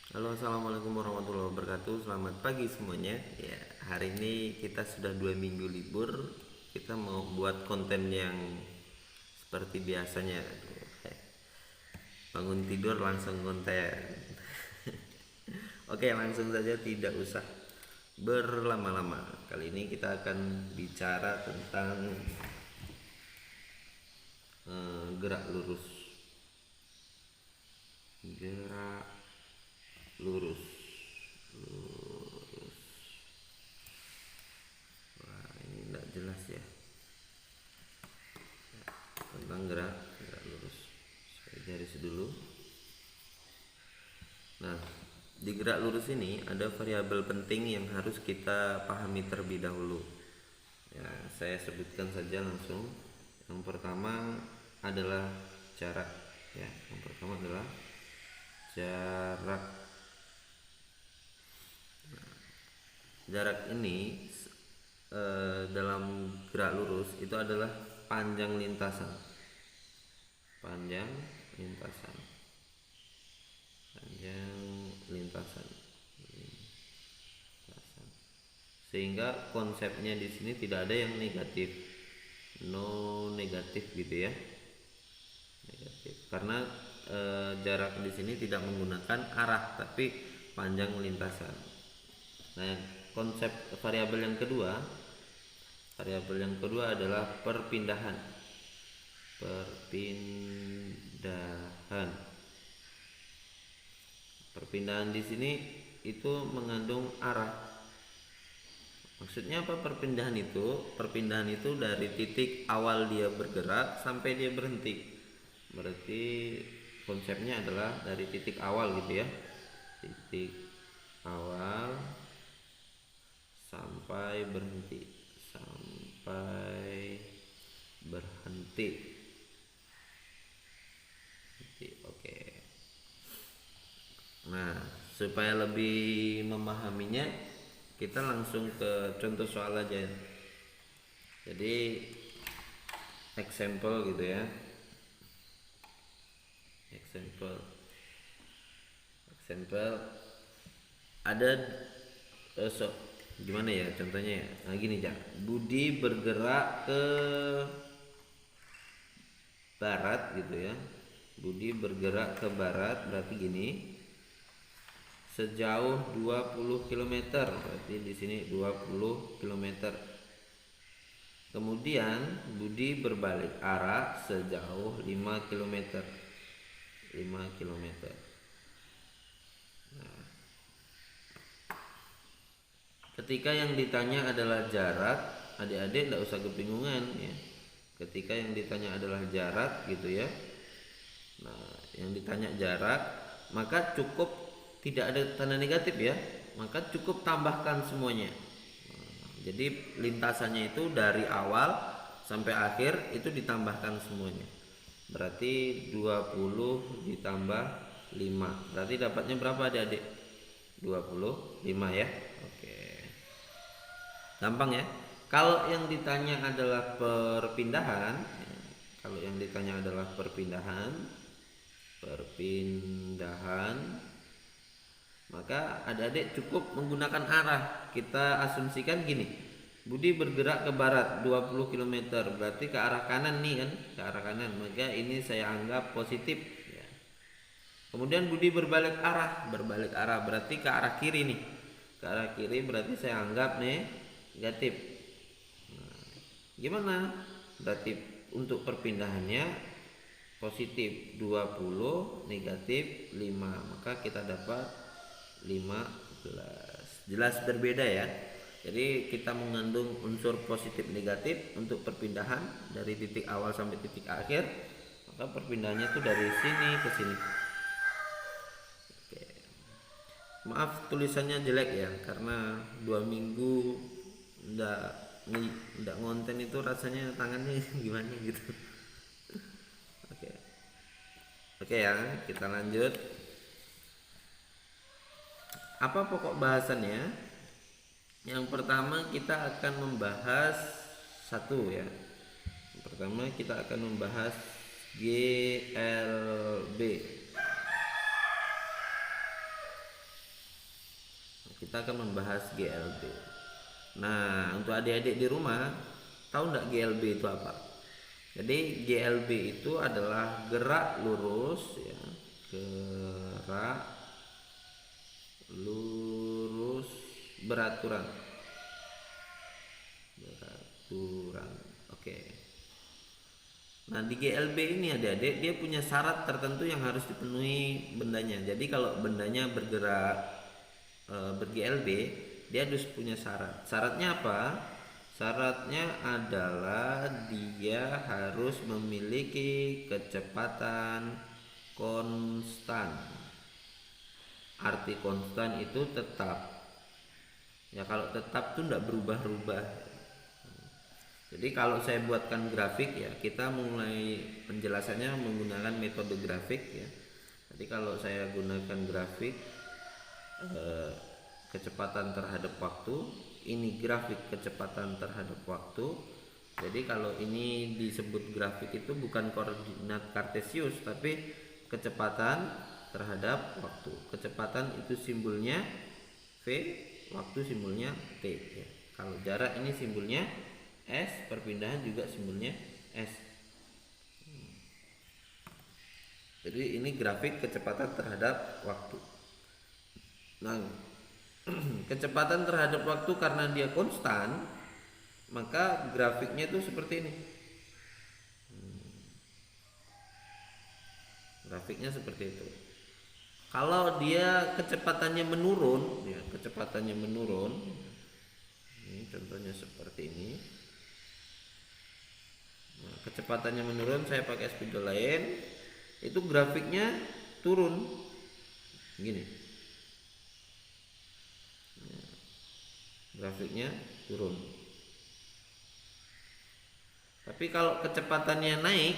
Halo, assalamualaikum warahmatullahi wabarakatuh. Selamat pagi semuanya. Ya, hari ini kita sudah 2 minggu libur. Kita mau buat konten yang seperti biasanya. Bangun tidur langsung konten. Oke, langsung saja, tidak usah berlama-lama. Kali ini kita akan bicara tentang gerak lurus. Gerak lurus. Wah, ini tidak jelas ya. Tentang gerak lurus. Saya garis dulu. Nah, di gerak lurus ini ada variabel penting yang harus kita pahami terlebih dahulu. Ya, saya sebutkan saja langsung. Yang pertama adalah jarak. Ya, yang pertama adalah jarak. Jarak ini dalam gerak lurus itu adalah panjang lintasan. Panjang lintasan. Panjang lintasan. Sehingga konsepnya di sini tidak ada yang negatif, no negatif gitu ya, negatif. Karena jarak di sini tidak menggunakan arah, tapi panjang lintasan. Nah, konsep variabel yang kedua adalah perpindahan. Perpindahan. Perpindahan di sini itu mengandung arah. Maksudnya apa perpindahan itu? Perpindahan itu dari titik awal dia bergerak sampai dia berhenti. Berarti konsepnya adalah dari titik awal gitu ya. Titik awal sampai berhenti. Sampai berhenti. Oke. Nah, supaya lebih memahaminya, kita langsung ke contoh soal aja. Jadi example gitu ya. Example ada gimana ya contohnya ya. Nah, gini ya. Budi bergerak ke barat gitu ya. Budi bergerak ke barat berarti gini. Sejauh 20 km, berarti di sini 20 km. Kemudian Budi berbalik arah sejauh 5 km. 5 km. Nah, ketika yang ditanya adalah jarak, adik-adik tidak usah kebingungan ya. Ketika yang ditanya adalah jarak gitu ya. Nah, yang ditanya jarak, maka cukup tidak ada tanda negatif ya, maka cukup tambahkan semuanya. Jadi lintasannya itu dari awal sampai akhir itu ditambahkan semuanya. Berarti 20 ditambah 5. Berarti dapatnya berapa adik-adik? 25 ya. Oke. Gampang ya. Kalau yang ditanya adalah perpindahan, maka adik-adik cukup menggunakan arah. Kita asumsikan gini. Budi bergerak ke barat 20 km, berarti ke arah kanan nih kan, ke arah kanan. Maka ini saya anggap positif ya. Kemudian Budi berbalik arah berarti ke arah kiri nih. Ke arah kiri berarti saya anggap nih negatif. Nah, gimana? Berarti untuk perpindahannya positif 20, negatif 5. Maka kita dapat 15. Jelas berbeda ya. Jadi kita mengandung unsur positif negatif untuk perpindahan dari titik awal sampai titik akhir. Maka perpindahannya itu dari sini ke sini. Oke. Maaf tulisannya jelek ya, karena 2 minggu ndak ngonten itu rasanya tangannya gimana gitu. Oke. Oke ya, kita lanjut. Apa pokok bahasannya? Yang pertama kita akan membahas satu ya. Yang pertama kita akan membahas GLB. kita akan membahas GLB. Nah, untuk adik-adik di rumah, tahu nggak GLB itu apa? Jadi GLB itu adalah gerak lurus ya, gerak lurus beraturan. Oke. Nah, di GLB ini adik-adik dia punya syarat tertentu yang harus dipenuhi bendanya. Jadi kalau bendanya bergerak ber-GLB, dia harus punya syarat. Syaratnya apa? Syaratnya adalah dia harus memiliki kecepatan konstan. Arti konstan itu tetap. Ya kalau tetap tuh tidak berubah-ubah. Jadi kalau saya buatkan grafik ya, kita mulai penjelasannya menggunakan metode grafik ya. Jadi kalau saya gunakan grafik kecepatan terhadap waktu, ini grafik kecepatan terhadap waktu. Jadi kalau ini disebut grafik itu bukan koordinat kartesius tapi kecepatan terhadap waktu. Kecepatan itu simbolnya V, waktu simbolnya T ya. Kalau jarak ini simbolnya S, perpindahan juga simbolnya S. Jadi ini grafik kecepatan terhadap waktu. Nah, kecepatan terhadap waktu karena dia konstan, maka grafiknya itu seperti ini. Grafiknya seperti itu. Kalau dia kecepatannya menurun, ya kecepatannya menurun. Ini contohnya seperti ini. Nah, kecepatannya menurun, saya pakai spidol lain, itu grafiknya turun, gini. Nah, grafiknya turun. Tapi kalau kecepatannya naik,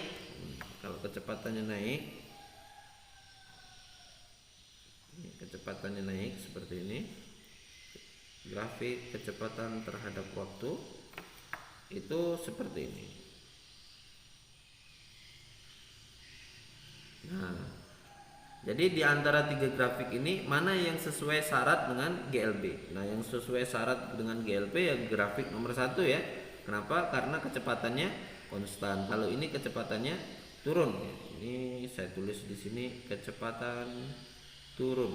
kecepatannya naik seperti ini, grafik kecepatan terhadap waktu itu seperti ini. Nah, jadi di antara tiga grafik ini mana yang sesuai syarat dengan GLB? Nah, yang sesuai syarat dengan GLB ya grafik nomor 1 ya. Kenapa? Karena kecepatannya konstan. Kalau ini kecepatannya turun. Ini saya tulis di sini kecepatan turun.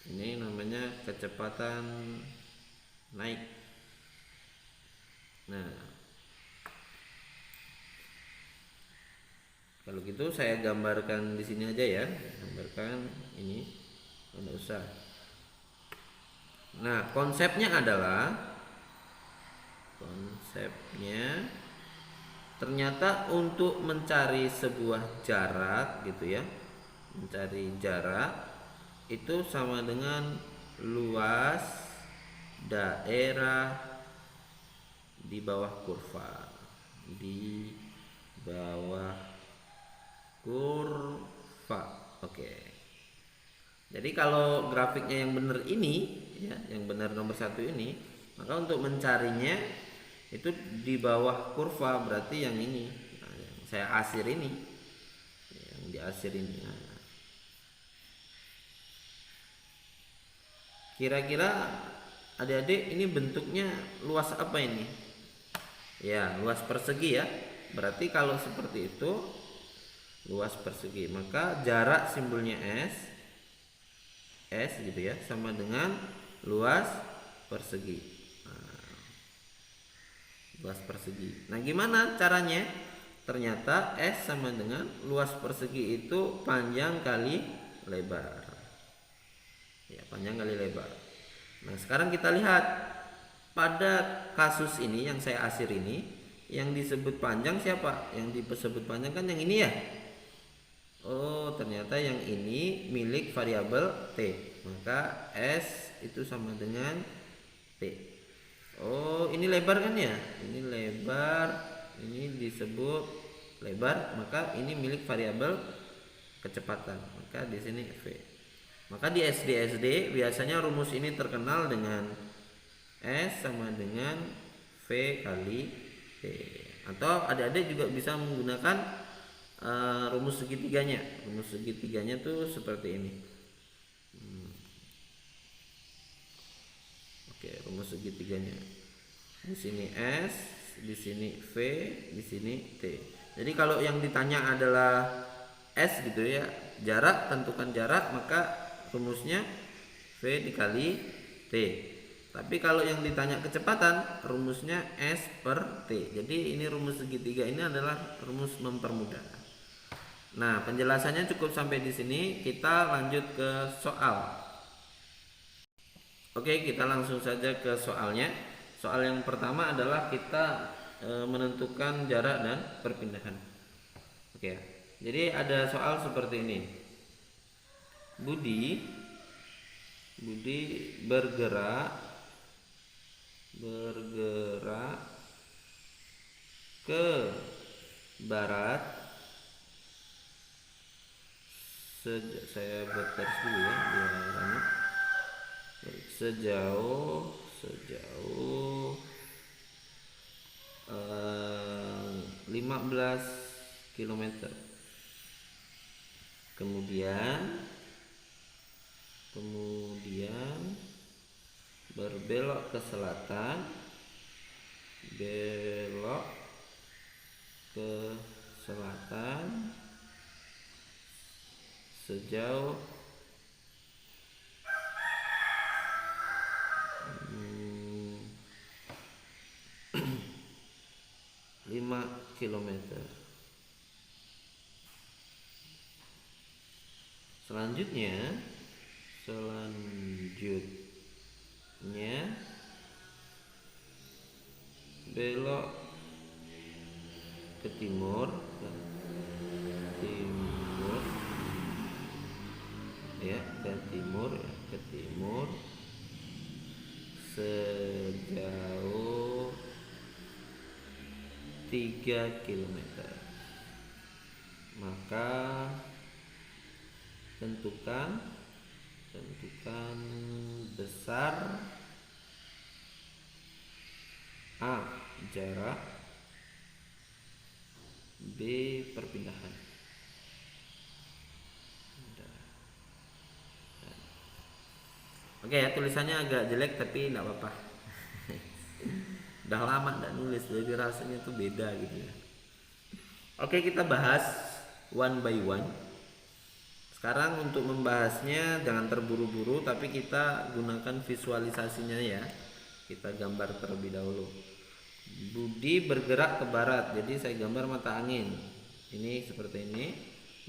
Ini namanya kecepatan naik. Nah, kalau gitu saya gambarkan di sini aja ya, gambarkan ini, tidak usah. Nah, konsepnya ternyata untuk mencari sebuah jarak gitu ya, mencari jarak itu sama dengan luas daerah di bawah kurva, di bawah kurva. Oke. Jadi kalau grafiknya yang benar ini ya, yang benar nomor 1 ini, maka untuk mencarinya itu di bawah kurva, berarti yang ini. Nah, yang saya asir ini. Yang diasir ini. Nah. Kira-kira adik-adik ini bentuknya luas apa ini? Ya, luas persegi ya. Berarti kalau seperti itu luas persegi, maka jarak simbolnya S gitu ya, sama dengan luas persegi. Nah, luas persegi. Nah, gimana caranya? Ternyata S sama dengan luas persegi itu panjang kali lebar. Ya, panjang kali lebar. Nah, sekarang kita lihat pada kasus ini yang saya asir ini, yang disebut panjang siapa? Yang disebut panjang kan yang ini ya. Oh, ternyata yang ini milik variabel T. Maka S itu sama dengan T. Oh, ini lebar kan ya? Ini lebar, ini disebut lebar, maka ini milik variabel kecepatan. Maka di sini V. Maka di SD biasanya rumus ini terkenal dengan S sama dengan V kali T. Atau adik-adik juga bisa menggunakan rumus segitiganya. Rumus segitiganya tuh seperti ini. segitiganya. Di sini S, di sini V, di sini T. Jadi kalau yang ditanya adalah S gitu ya, jarak, tentukan jarak, maka rumusnya V dikali T. Tapi kalau yang ditanya kecepatan, rumusnya S per T. Jadi ini rumus segitiga ini adalah rumus mempermudah. Nah, penjelasannya cukup sampai di sini. Kita lanjut ke soal. Oke, kita langsung saja ke soalnya. Soal yang pertama adalah kita menentukan jarak dan perpindahan. Oke, jadi ada soal seperti ini. Budi bergerak ke barat. Saya buat garis dulu ya biar rame. Sejauh 15 km. Kemudian berbelok ke selatan, sejauh 5 km. Selanjutnya belok ke timur sejauh 3 km. Maka tentukan besar A jarak, B perpindahan. Oke ya, tulisannya agak jelek tapi enggak apa-apa. Udah lama enggak nulis, jadi rasanya tuh beda gitu ya. Oke, kita bahas one by one. Sekarang untuk membahasnya jangan terburu-buru, tapi kita gunakan visualisasinya ya. Kita gambar terlebih dahulu. Budi bergerak ke barat, jadi saya gambar mata angin. Ini seperti ini.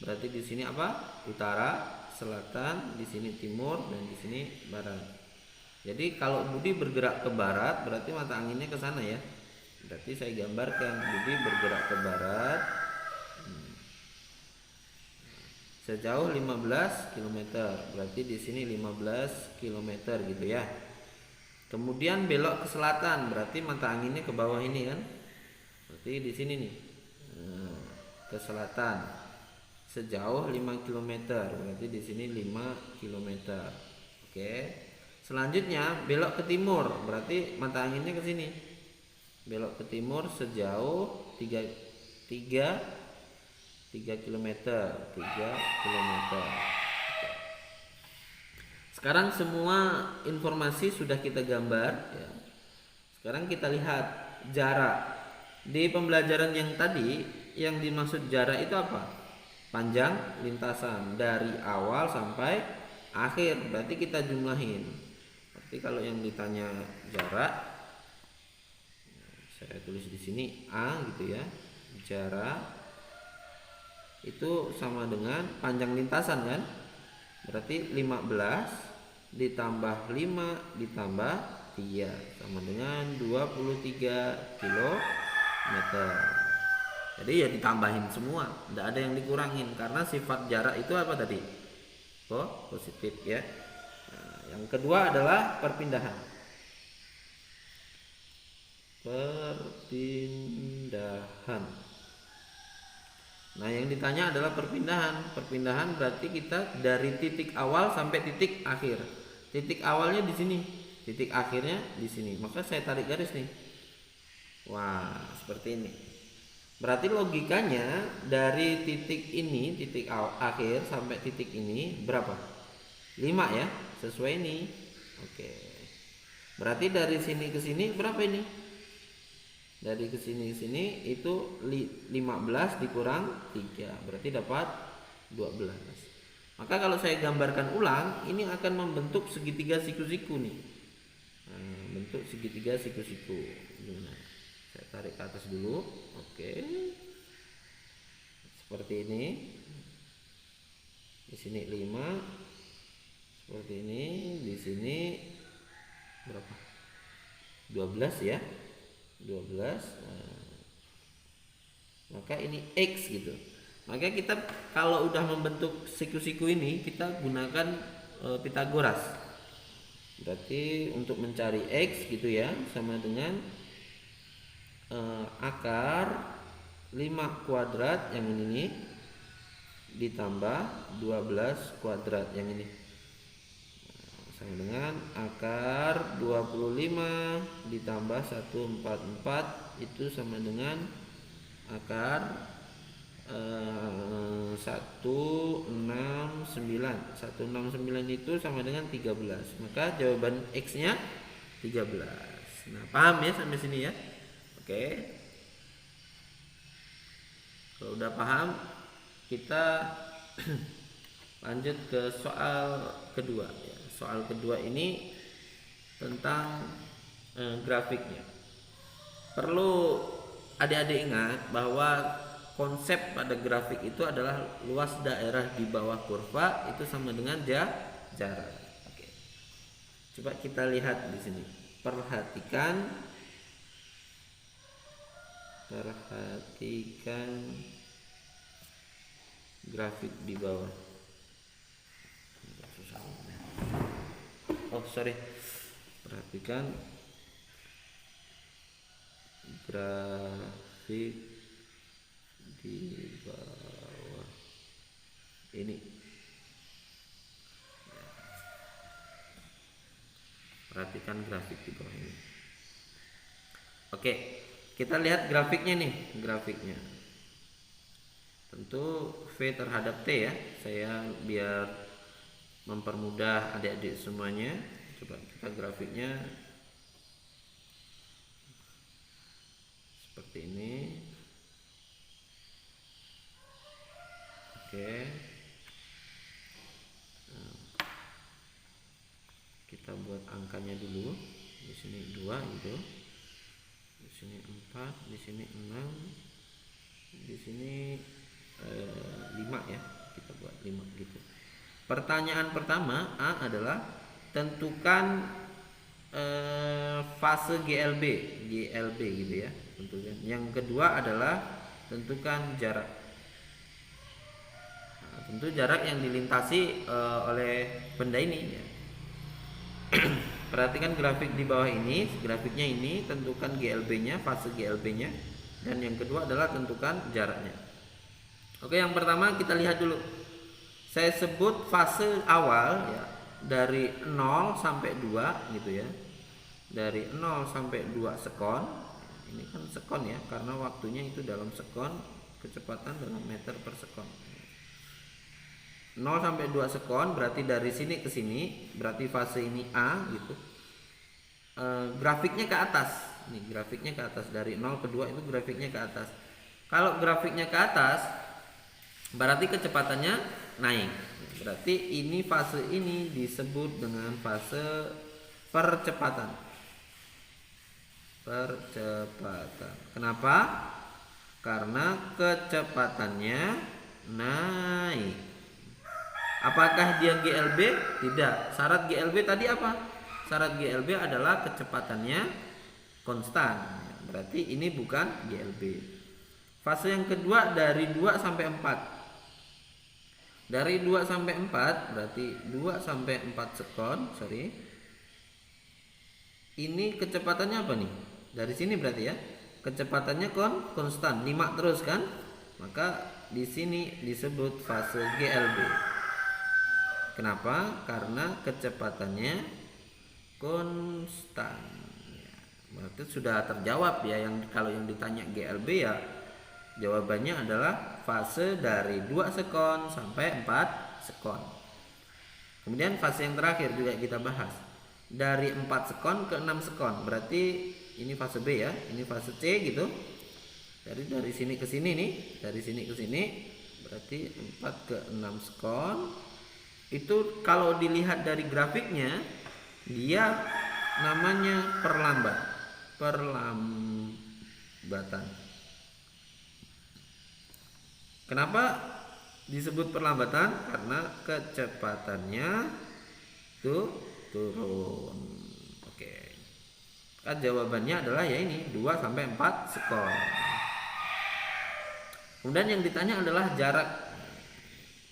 Berarti di sini apa? Utara, selatan, di sini timur, dan di sini barat. Jadi kalau Budi bergerak ke barat, berarti mata anginnya ke sana ya. Berarti saya gambarkan Budi bergerak ke barat sejauh 15 km. Berarti di sini 15 km gitu ya. Kemudian belok ke selatan, berarti mata anginnya ke bawah ini kan. Berarti di sini nih. Ke selatan sejauh 5 km. Berarti di sini 5 km. Oke. Selanjutnya belok ke timur, berarti mata anginnya ke sini. Belok ke timur sejauh 3 km. Sekarang semua informasi sudah kita gambar ya. Sekarang kita lihat jarak. Di pembelajaran yang tadi, yang dimaksud jarak itu apa? Panjang lintasan dari awal sampai akhir. Berarti kita jumlahin. Berarti kalau yang ditanya jarak, saya tulis di sini A gitu ya. Jarak itu sama dengan panjang lintasan kan? Berarti 15 ditambah 5 ditambah 3 sama dengan 23 km. Jadi ya ditambahin semua, tidak ada yang dikurangin karena sifat jarak itu apa tadi? Positif ya. Nah, yang kedua adalah perpindahan. Nah, yang ditanya adalah perpindahan. Perpindahan berarti kita dari titik awal sampai titik akhir. Titik awalnya di sini, titik akhirnya di sini. Maka saya tarik garis nih. Wah, seperti ini. Berarti logikanya dari titik ini, titik akhir sampai titik ini berapa? 5 ya, sesuai ini. Oke. Berarti dari sini ke sini berapa ini? Dari ke sini ke sini itu 15 dikurang 3, berarti dapat 12. Maka kalau saya gambarkan ulang, ini akan membentuk segitiga siku-siku nih. Nah, bentuk segitiga siku-siku. Gimana? Saya tarik ke atas dulu. Oke. Seperti ini. Di sini 5. Seperti ini, di sini berapa? 12 ya. 12. Nah, maka ini X gitu. Maka kita kalau udah membentuk siku-siku ini, kita gunakan Pitagoras. Berarti untuk mencari X gitu ya, sama dengan akar 5 kuadrat yang ini nih, ditambah 12 kuadrat yang ini, sama dengan akar 25 ditambah 144, itu sama dengan akar 169. 169 itu sama dengan 13. Maka jawaban X nya 13. Nah, paham ya sampai sini ya? Oke. Kalau udah paham, kita lanjut ke soal kedua ya. Soal kedua ini tentang grafiknya. Perlu adik-adik ingat bahwa konsep pada grafik itu adalah luas daerah di bawah kurva itu sama dengan jarak. Oke. Coba kita lihat di sini. Perhatikan grafik di bawah. Perhatikan grafik di bawah ini. Perhatikan grafik di bawah ini. Oke, kita lihat grafiknya nih, grafiknya. Tentu V terhadap T ya. Saya biar mempermudah adik-adik semuanya. Coba kita grafiknya seperti ini. Oke. Nah, kita buat angkanya dulu. Di sini 2 gitu. Di sini 4, di sini 6. Di sini 5 ya. Kita buat 5 gitu. Pertanyaan pertama A adalah tentukan fase GLB gitu ya. Tentukan. Yang kedua adalah tentukan jarak. Tentu jarak yang dilintasi oleh benda ini ya. Perhatikan grafik di bawah ini, grafiknya ini, tentukan GLB-nya, fase GLB-nya, dan yang kedua adalah tentukan jaraknya. Oke, yang pertama kita lihat dulu. Saya sebut fase awal ya, dari 0 sampai 2 gitu ya. Dari 0 sampai 2 sekon. Ini kan sekon ya, karena waktunya itu dalam sekon, kecepatan dalam meter per sekon. 0 sampai 2 sekon berarti dari sini ke sini, berarti fase ini A gitu. Grafiknya ke atas. Nih, grafiknya ke atas dari 0 ke 2 itu grafiknya ke atas. Kalau grafiknya ke atas berarti kecepatannya naik. Berarti ini fase ini disebut dengan fase percepatan. Percepatan. Kenapa? Karena kecepatannya naik. Apakah dia GLB? Tidak. Syarat GLB tadi apa? Syarat GLB adalah kecepatannya konstan. Berarti ini bukan GLB. Fase yang kedua dari 2 sampai 4. Dari 2 sampai 4 berarti 2 sampai 4 sekon, Ini kecepatannya apa nih? Dari sini berarti ya. Kecepatannya konstan, 5 terus kan? Maka di sini disebut fase GLB. Kenapa? Karena kecepatannya konstan. Berarti sudah terjawab ya, yang kalau yang ditanya GLB ya jawabannya adalah fase dari 2 sekon sampai 4 sekon. Kemudian fase yang terakhir juga kita bahas. dari 4 sekon ke 6 sekon. Berarti ini fase B ya, ini fase C gitu. Dari sini ke sini nih, dari sini ke sini berarti 4 ke 6 sekon. Itu kalau dilihat dari grafiknya dia namanya perlambatan. Kenapa disebut perlambatan? Karena kecepatannya tuh turun. Oke. Kan jawabannya adalah ya ini 2 sampai 4 sekon. Kemudian yang ditanya adalah jarak.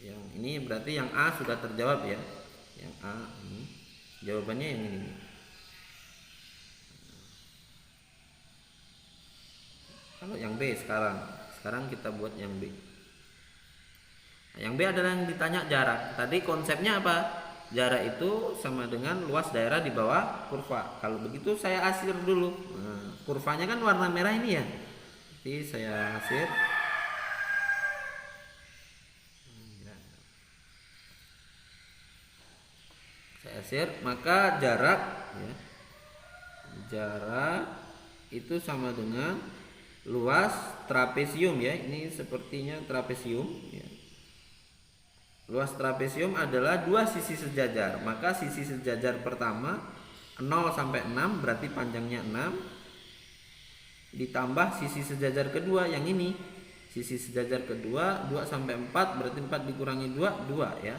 Yang ini berarti yang A sudah terjawab ya. Yang A ini jawabannya yang ini. Kalau yang B sekarang kita buat yang B. Yang B adalah yang ditanya jarak. Tadi konsepnya apa? Jarak itu sama dengan luas daerah di bawah kurva. Kalau begitu saya asir dulu. Nah, kurvanya kan warna merah ini ya. Jadi saya asir. Saya asir, maka jarak ya. Jarak itu sama dengan luas trapesium ya. Ini sepertinya trapesium ya. Luas trapesium adalah dua sisi sejajar. Maka sisi sejajar pertama 0 sampai 6 berarti panjangnya 6. Ditambah sisi sejajar kedua yang ini. Sisi sejajar kedua 2 sampai 4 berarti 4 dikurangi 2 2 ya.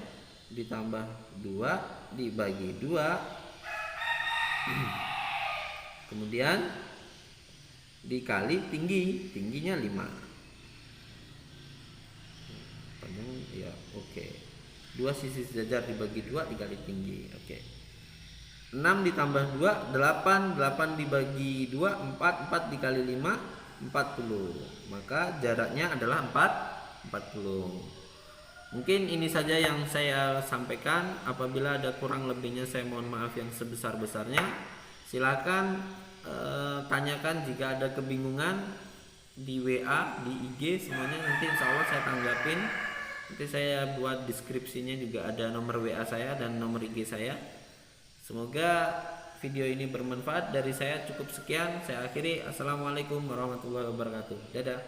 Ditambah 2 dibagi 2. Kemudian dikali tingginya 5. Panjang ya, oke. 2 sisi sejajar dibagi 2 dikali tinggi. Oke. 6 ditambah 2 8, 8 dibagi 2 4, 4 dikali 5 40. Maka jaraknya adalah 40. Mungkin ini saja yang saya sampaikan. Apabila ada kurang lebihnya saya mohon maaf yang sebesar-besarnya. Silakan tanyakan jika ada kebingungan di WA, di IG, semuanya nanti insya Allah saya tanggapin. Nanti saya buat deskripsinya juga ada nomor WA saya dan nomor IG saya. Semoga video ini bermanfaat. Dari saya cukup sekian. Saya akhiri. Assalamualaikum warahmatullahi wabarakatuh. Dadah.